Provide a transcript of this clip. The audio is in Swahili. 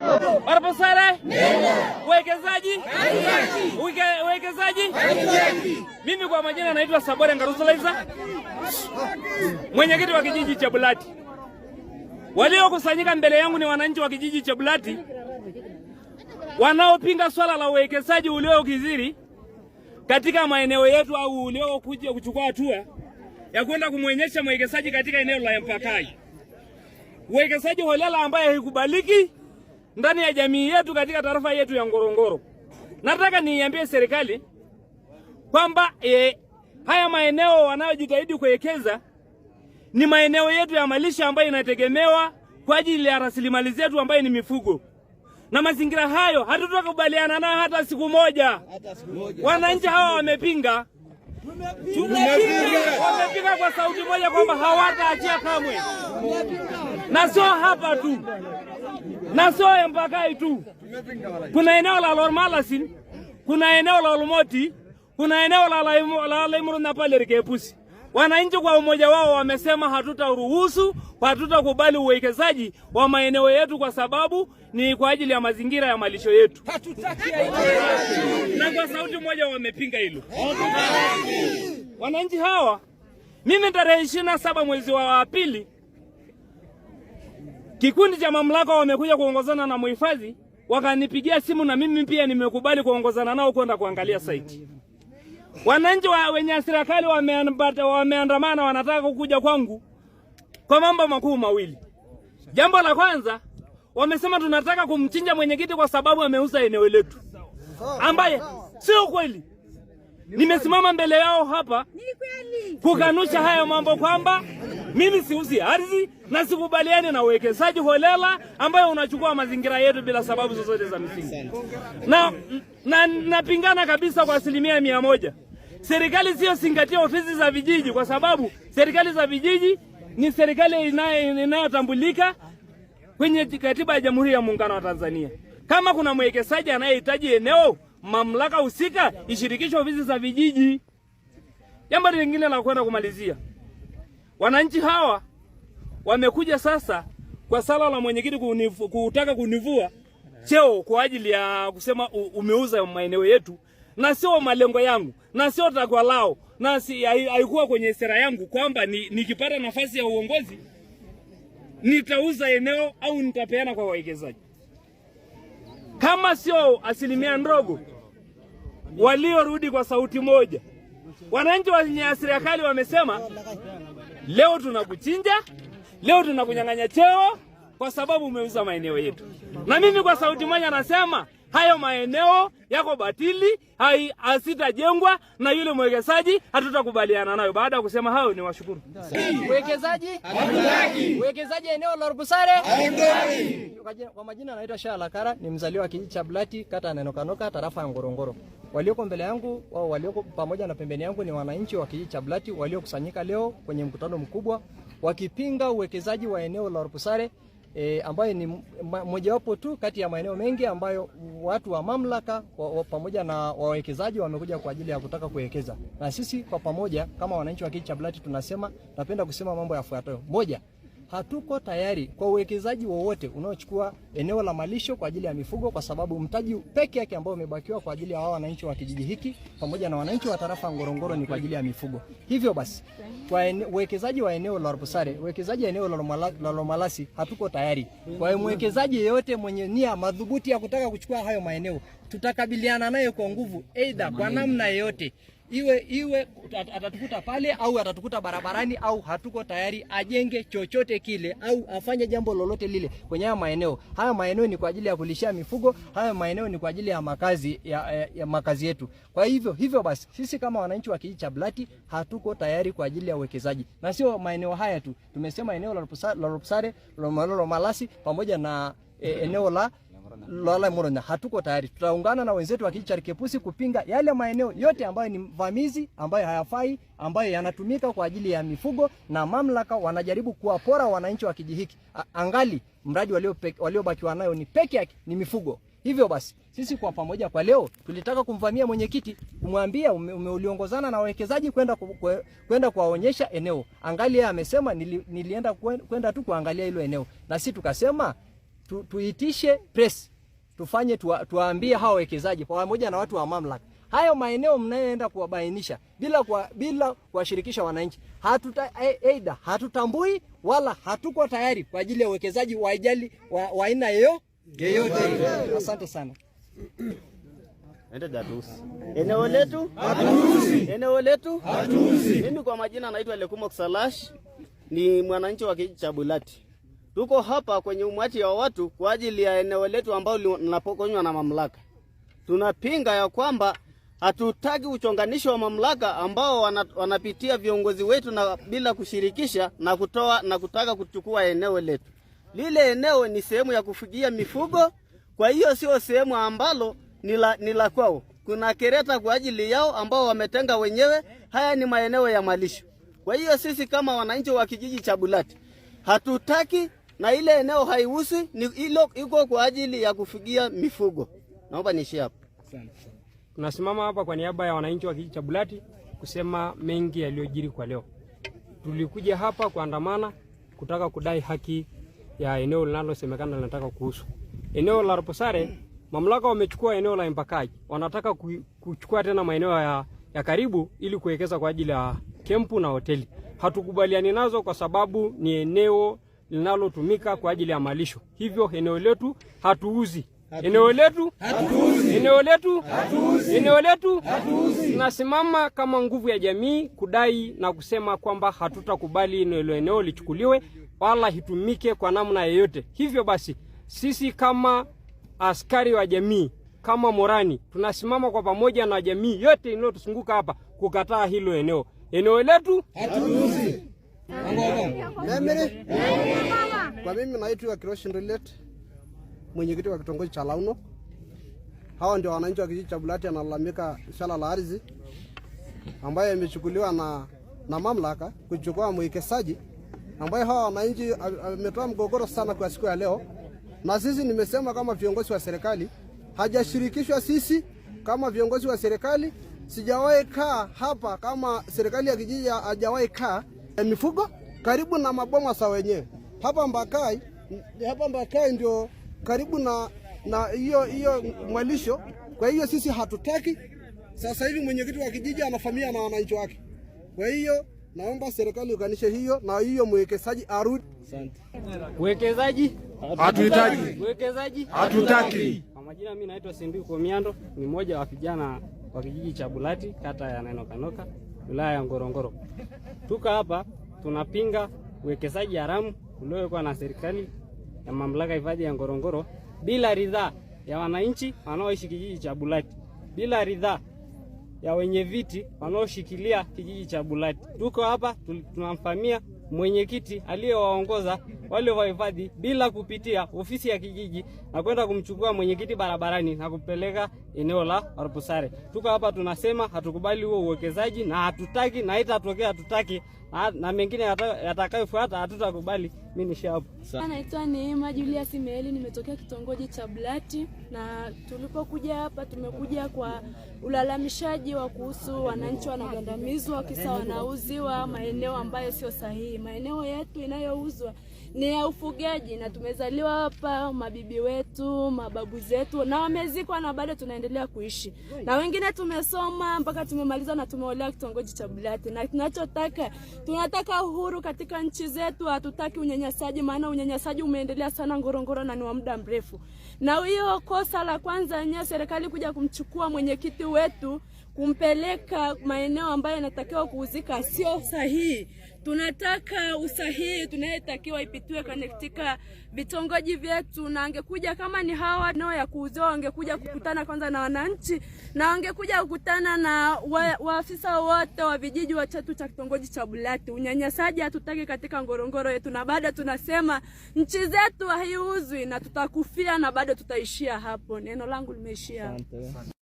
Orbusare? Uwekezaji? Uwekezaji? Mimi kwa majina naitwa Sabore Ngarusolaiza, mwenyekiti wa kijiji cha Bulati. Waliokusanyika mbele yangu ni wananchi wa kijiji cha Bulati wanaopinga swala la uwekezaji uliokithiri katika maeneo yetu au uliokuja kuchukua hatua ya kwenda kumwonyesha mwekezaji katika eneo la Mpakai. Uwekezaji holela ambaye haikubaliki ndani ya jamii yetu katika tarafa yetu ya Ngorongoro. Nataka niambie serikali kwamba haya maeneo wanayojitahidi kuwekeza ni maeneo yetu ya malisha ambayo inategemewa kwa ajili ya rasilimali zetu ambayo ni mifugo. Na mazingira hayo hatutakubaliana nayo hata siku moja. Wananchi hawa wamepinga. Wamepinga kwa sauti moja kwamba hawataachia kamwe. Na sio hapa tu, na sio Mpakai tu. Kuna eneo la Lormalasin, kuna eneo la Olmoti, kuna eneo la Lemuru na pale Rikepusi. Wananchi kwa umoja wao wamesema hatutaruhusu, hatutakubali uwekezaji wa maeneo yetu kwa sababu ni kwa ajili ya mazingira ya malisho yetu. Na kwa sauti moja wamepinga hilo. Wananchi hawa, mimi tarehe 27 mwezi wa pili, kikundi cha mamlaka wamekuja kuongozana na muhifadhi, wakanipigia simu na mimi pia nimekubali kuongozana nao kwenda kuangalia site. Wananchi wenye serikali wameandamana, wanataka kukuja kwangu kwa mambo makuu mawili. Jambo la kwanza, wamesema tunataka kumchinja mwenyekiti kwa sababu ameuza eneo letu, ambaye sio kweli. Nimesimama mbele yao hapa kukanusha haya mambo kwamba mimi siuzi ardhi na sikubaliani na uwekezaji holela ambayo unachukua mazingira yetu bila sababu zozote za msingi. Na napingana kabisa kwa 100%. Serikali sio zingatia ofisi za vijiji, kwa sababu serikali za vijiji ni serikali inayotambulika kwenye katiba ya Jamhuri ya Muungano wa Tanzania. Kama kuna mwekezaji anayehitaji eneo, mamlaka husika ishirikishe ofisi za vijiji. Jambo lingine la kwenda kumalizia, wananchi hawa wamekuja sasa kwa sala la mwenyekiti kutaka kunivua cheo kwa ajili ya kusema umeuza maeneo yetu, na sio malengo yangu, na sio takwa lao, na haikuwa kwenye sera yangu kwamba nikipata nafasi ya uongozi nitauza eneo au nitapeana kwa wawekezaji. Kama sio asilimia ndogo waliorudi kwa sauti moja, wananchi wa serikali wamesema leo tunakuchinja, leo tunakunyang'anya cheo kwa sababu umeuza maeneo yetu. Na mimi kwa sauti moja nasema hayo maeneo yako batili, hasitajengwa na yule mwekezaji, hatutakubaliana nayo. Baada ya kusema hayo, ni washukuru. Uwekezaji? Uwekezaji eneo la Orbusare? Kwa majina naitwa Shala Kara, ni mzaliwa wa kijiji cha Bulati, kata Nenokanoka, tarafa ya Ngorongoro. Walioko mbele yangu, walioko pamoja na pembeni yangu ni wananchi wa kijiji cha Bulati waliokusanyika leo kwenye mkutano mkubwa wakipinga uwekezaji wa eneo la Orbusare, ambayo ni mojawapo tu kati ya maeneo mengi ambayo watu wa mamlaka pamoja na wawekezaji wamekuja kwa ajili ya kutaka kuwekeza. Na sisi kwa pamoja kama wananchi wa kijiji cha Bulati tunapenda kusema mambo yafuatayo. Moja, hatuko tayari kwa uwekezaji wowote unaochukua eneo la malisho kwa ajili ya mifugo, kwa sababu mtaji peke yake ambao umebakiwa kwa ajili ya wao wananchi wa kijiji hiki pamoja na wananchi wa tarafa Ngorongoro ni kwa ajili ya mifugo. Hivyo basi, kwa uwekezaji wa eneo la Orbusare, uwekezaji eneo la Lomalasi, hatuko tayari. Kwa mwekezaji yeyote mwenye nia madhubuti ya kutaka kuchukua hayo maeneo, tutakabiliana naye kwa nguvu, aidha kwa namna yoyote. Iwe atatukuta pale au atatukuta barabarani, au hatuko tayari ajenge chochote kile au afanye jambo lolote lile kwenye haya maeneo. Haya maeneo ni kwa ajili ya kulishia mifugo, haya maeneo ni kwa ajili ya makazi ya makazi yetu. Kwa hivyo basi sisi kama wananchi wa kijiji cha Bulati hatuko tayari kwa ajili ya uwekezaji. Na sio maeneo haya tu. Tumesema eneo la Orbusare, Lomalasi pamoja na eneo la Lemuru, hatuko tayari. Tutaungana na wenzetu wa kijiji cha Rikepusi kupinga yale maeneo yote ambayo ni vamizi, ambayo hayafai, ambayo yanatumika kwa ajili ya mifugo, na mamlaka wanajaribu kuwapora wananchi wa kijiji hiki. Angali mradi waliobakiwa nayo ni peke yake ni mifugo. Hivyo basi sisi kwa pamoja kwa leo tulitaka kumvamia mwenyekiti, kumwambia umeoliongozana na wawekezaji kwenda kuwaonyesha eneo. Angali yeye amesema nilienda kwenda tu kuangalia hilo eneo, na sisi tukasema tuitishe press, tufanye tuwaambie hao wawekezaji pamoja na watu wa mamlaka, hayo maeneo mnayoenda kuwabainisha bila kuwashirikisha wananchi, hatutambui wala hatuko tayari kwa ajili ya uwekezaji wa aina yoyote. Asante sana. Eneo letu hatuuzi. Eneo letu hatuuzi. Mimi kwa majina naitwa Lekumo Salash, ni mwananchi wa kijiji cha Bulati. Tuko hapa kwenye umati wa watu kwa ajili ya eneo letu ambao linapokonywa na mamlaka. Tunapinga ya kwamba hatutaki uchonganisho wa mamlaka ambao wanapitia viongozi wetu na bila kushirikisha na kutaka kuchukua eneo letu. Lile eneo ni sehemu ya kufugia mifugo, kwa hiyo sio sehemu ambalo ni la kwao. Kuna kereta kwa ajili yao ambao wametenga wenyewe. Haya ni maeneo ya malisho. Kwa hiyo sisi kama wananchi wa kijiji cha Bulati hatutaki, na ile eneo haihusi, iko kwa ajili ya kufugia mifugo. Naomba niishie hapo. Tunasimama hapa kwa niaba ya wananchi wa kijiji cha Bulati kusema mengi yaliyojiri kwa leo. Tulikuja hapa kuandamana kutaka kudai haki ya eneo linalosemekana linataka kuhusu. Eneo la Rupusare, mamlaka wamechukua eneo la Mpakaji. Wanataka kuchukua tena maeneo ya karibu ili kuwekeza kwa ajili ya kempu na hoteli. Hatukubaliani nazo kwa sababu ni eneo linalotumika kwa ajili ya malisho. Hivyo eneo letu hatuuzi. Eneo letu hatuuzi. Eneo letu hatuuzi. Eneo letu hatuuzi. Tunasimama kama nguvu ya jamii kudai na kusema kwamba hatutakubali eneo lichukuliwe wala hitumike kwa namna yoyote. Hivyo basi sisi kama askari wa jamii, kama morani, tunasimama kwa pamoja na jamii yote inayotuzunguka hapa kukataa hilo eneo. Eneo letu hatuuzi. Kwa mimi naitwa Kiroshi Ndulet, mwenyekiti wa kitongoji cha Launo. Hawa ndio wananchi wa kijiji cha Bulati analalamika swala la ardhi ambayo imechukuliwa na mamlaka kuchukua mwekezaji, ambayo hawa wananchi wametoa mgogoro sana kwa siku ya leo. Na sisi nimesema kama viongozi wa serikali hajashirikishwa. Sisi kama viongozi wa serikali sijawahi kaa hapa, kama serikali ya kijiji hajawahi kaa mifugo karibu na maboma sa wenyewe. Hapa Mbakai ndio karibu na hiyo malisho. Kwa hiyo sisi hatutaki. Sasa hivi mwenyekiti wa kijiji anafamia na wananchi wake. Kwa hiyo naomba serikali ukanishe hiyo na hiyo mwekezaji arudi. Asante. Uwekezaji hatutaki. Uwekezaji hatutaki. Kwa majina mimi naitwa Sindu Komiando, ni mmoja wa vijana wa kijiji cha Bulati, kata ya Nainokanoka, wilaya ya Ngorongoro. Tuka hapa tunapinga uwekezaji haramu uliowekwa na serikali ya mamlaka hifadhi ya Ngorongoro bila ridhaa ya wananchi wanaoishi kijiji cha Bulati, bila ridhaa ya wenye viti wanaoshikilia kijiji cha Bulati. Tuko hapa tunamfamia mwenyekiti aliyewaongoza wale wa hifadhi bila kupitia ofisi ya kijiji na kwenda kumchukua mwenyekiti barabarani na kupeleka eneo la Rupusare. Tuko hapa tunasema hatukubali huo uwekezaji na hatutaki, na itatokea hatutaki, na mengine yatakayofuata hatutakubali. Mimi ni hapo. Naitwa Neema Julius Meeli, nimetokea kitongoji cha Bulati, na tulipokuja hapa tumekuja kwa ulalamishaji wa kuhusu wananchi wanagandamizwa kisa wanauziwa maeneo ambayo sio sahihi. Maeneo yetu inayouzwa ni ya ufugaji na tumezaliwa hapa, mabibi wetu, mababu zetu na wamezikwa na bado tunaendelea kuishi. Na wengine tumesoma mpaka tumemaliza na tumeolewa kitongoji cha Bulati. Na tunataka uhuru katika nchi zetu, hatutaki unyanyasaji, maana unyanyasaji umeendelea sana Ngorongoro na ni wa muda mrefu. Na hiyo kosa la kwanza yenyewe serikali kuja kumchukua mwenyekiti wetu kumpeleka maeneo ambayo yanatakiwa kuuzika sio sahihi. Tunataka usahihi tunayetakiwa ipitiwe katika vitongoji vyetu, na angekuja kama ni hawa nao ya kuuziwa wangekuja kukutana kwanza na wananchi, na wangekuja kukutana na waafisa wote wa vijiji wa chetu cha kitongoji cha Bulati. Unyanyasaji hatutaki katika Ngorongoro yetu, na bado tunasema nchi zetu haiuzwi na tutakufia na bado tutaishia hapo. Neno langu limeishia hapo.